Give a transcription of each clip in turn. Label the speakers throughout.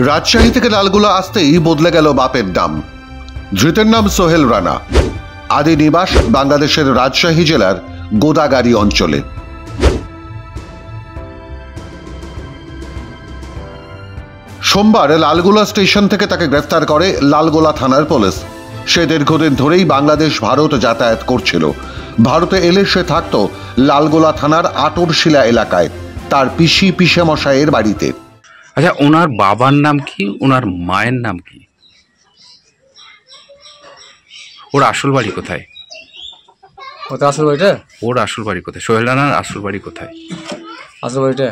Speaker 1: রাজশাহী থেকে লালগোলা আসতেই বদলে গেল বাপের নাম। ধৃতের নাম সোহেল রানা। আদি নিবাস বাংলাদেশের রাজশাহী জেলার গোদাগাড়ি অঞ্চলে। সোমবার লালগোলা স্টেশন থেকে তাকে গ্রেফতার করে লালগোলা থানার পুলিশ। সে দীর্ঘদিন ধরেই বাংলাদেশ ভারত যাতায়াত করছিল। ভারতে এলে সে থাকত লালগোলা থানার আটরশিলা এলাকায়, তার পিসি পিসেমশাইয়ের বাড়িতে।
Speaker 2: আচ্ছা, ওনার বাবার নাম কি, ওনার মায়ের নাম কি, ওর আসল বাড়ি কোথায়?
Speaker 3: আসল বাড়িটা
Speaker 2: ওর আসল বাড়ি কোথায়? সোহেল রানার আসল বাড়ি কোথায়?
Speaker 3: আসল বাড়িটা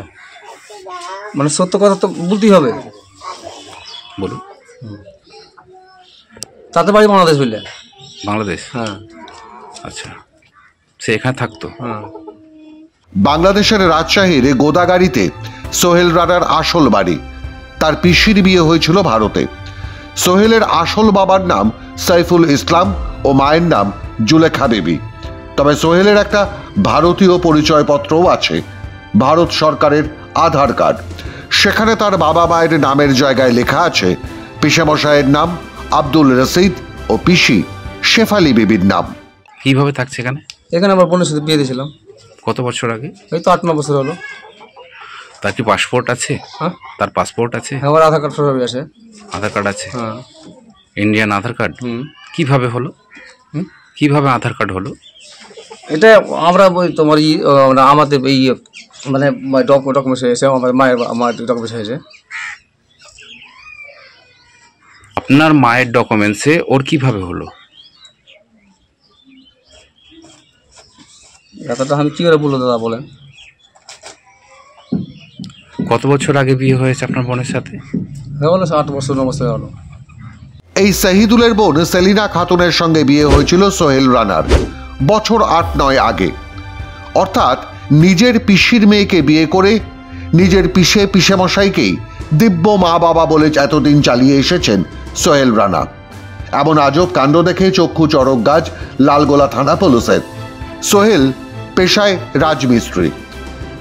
Speaker 3: মানে সত্য কথা তো বলতেই হবে।
Speaker 2: বলুন।
Speaker 3: তাতে বাড়ি বাংলাদেশ বললে?
Speaker 2: বাংলাদেশ।
Speaker 3: হ্যাঁ।
Speaker 2: আচ্ছা, সে এখানে থাকতো?
Speaker 3: হ্যাঁ।
Speaker 1: বাংলাদেশের রাজশাহীর গোদাগাড়িতে সোহেল রানার আসল বাড়ি। তার পিসির বিয়ে হয়েছিল ভারতে। সোহেলের আসল বাবার নাম সাইফুল ইসলাম ও মায়ের নাম জুলেখা বেবি। তবে সোহেলের একটা ভারতীয় পরিচয়পত্রও আছে, ভারত সরকারের আধার কার্ড। সেখানে তার বাবা মায়ের নামের জায়গায় লেখা আছে পিসেমশাইয়ের নাম আব্দুল রশিদ ও পিসি শেফালি বিবির নাম।
Speaker 2: কিভাবে থাকছে এখানে?
Speaker 3: এখানে আমার বোনের সাথে বিয়ে দিয়েছিলাম।
Speaker 2: কত বছর আগে?
Speaker 3: এই তো 8-9 বছর হলো।
Speaker 2: তার কি পাসপোর্ট আছে?
Speaker 3: হ্যাঁ,
Speaker 2: তার পাসপোর্ট আছে?
Speaker 3: আমার আধার কার্ড সবই আছে।
Speaker 2: আধার কার্ড আছে?
Speaker 3: হ্যাঁ।
Speaker 2: ইন্ডিয়ান আধার কার্ড? কিভাবে হলো? কিভাবে আধার কার্ড হলো?
Speaker 3: এটা আমরা ওই তোমার আমাদের এই মানে ডকুমেন্টস হয়েছে, আমার ডকুমেন্টস হয়েছে।
Speaker 2: আপনার মায়ের ডকুমেন্টসে ওর কিভাবে হলো?
Speaker 3: ব্যাপারটা আমি কি করে বলবো দাদা, বলেন।
Speaker 2: কত বছর আগে বিয়ে হয়েছে আপনার বোনের সাথে?
Speaker 3: হলো 8 বছর 9 বছর হলো।
Speaker 1: এই শহীদুলের বোন সেলিনা খাতুনের সঙ্গে বিয়ে হয়েছিল সোহেল রানার বছর 8-9 আগে। অর্থাৎ নিজের পিসির মেয়েকে বিয়ে করে নিজের পিসেমশাইকেই দিব্য মা বাবা বলে এতদিন চালিয়ে এসেছেন সোহেল রানা। এমন আজব কাণ্ড দেখে চক্ষু চড়ক গাছ লালগোলা থানা পুলিশের। সোহেল পেশায় রাজমিস্ত্রি,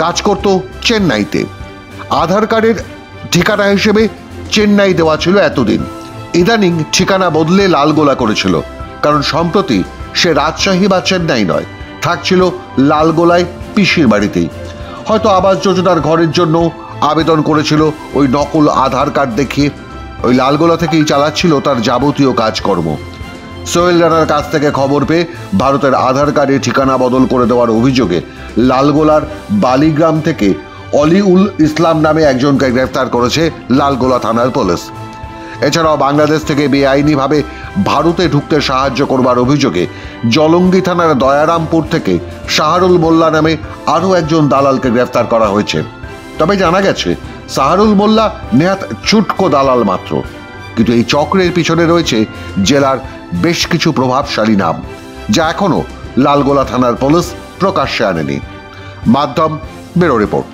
Speaker 1: কাজ করত চেন্নাইতে। আধার কার্ডের ঠিকানা হিসেবে চেন্নাই দেওয়া ছিল এতদিন। ইদানিং ঠিকানা বদলে লালগোলা করেছিল, কারণ সম্প্রতি সে রাজশাহী বা চেন্নাই নয়, থাকছিল লালগোলায় পিসির বাড়িতেই। হয়তো আবাস যোজনার ঘরের জন্য আবেদন করেছিল ওই নকল আধার কার্ড দেখিয়ে। ওই লালগোলা থেকেই চালাচ্ছিল তার যাবতীয় কাজকর্ম। সোহেল রানার কাছ থেকে খবর পেয়ে ভারতের আধার কার্ডে ঠিকানা বদল করে দেওয়ার অভিযোগে লালগোলার বালিগ্রাম থেকে অলিউল ইসলাম নামে একজনকে গ্রেফতার করেছে লালগোলা থানার পুলিশ। এছাড়াও বাংলাদেশ থেকে বেআইনিভাবে ভারতে ঢুকতে সাহায্য করবার অভিযোগে জলঙ্গি থানার দয়ারামপুর থেকে শাহরুল মোল্লা নামে আরও একজন দালালকে গ্রেফতার করা হয়েছে। তবে জানা গেছে শাহরুল মোল্লা নেহাত ছুটকো দালাল মাত্র, কিন্তু এই চক্রের পিছনে রয়েছে জেলার বেশ কিছু প্রভাবশালী নাম, যা এখনো লালগোলা থানার পুলিশ প্রকাশ্যে আনেনি। মাধ্যম ব্যুরো রিপোর্ট।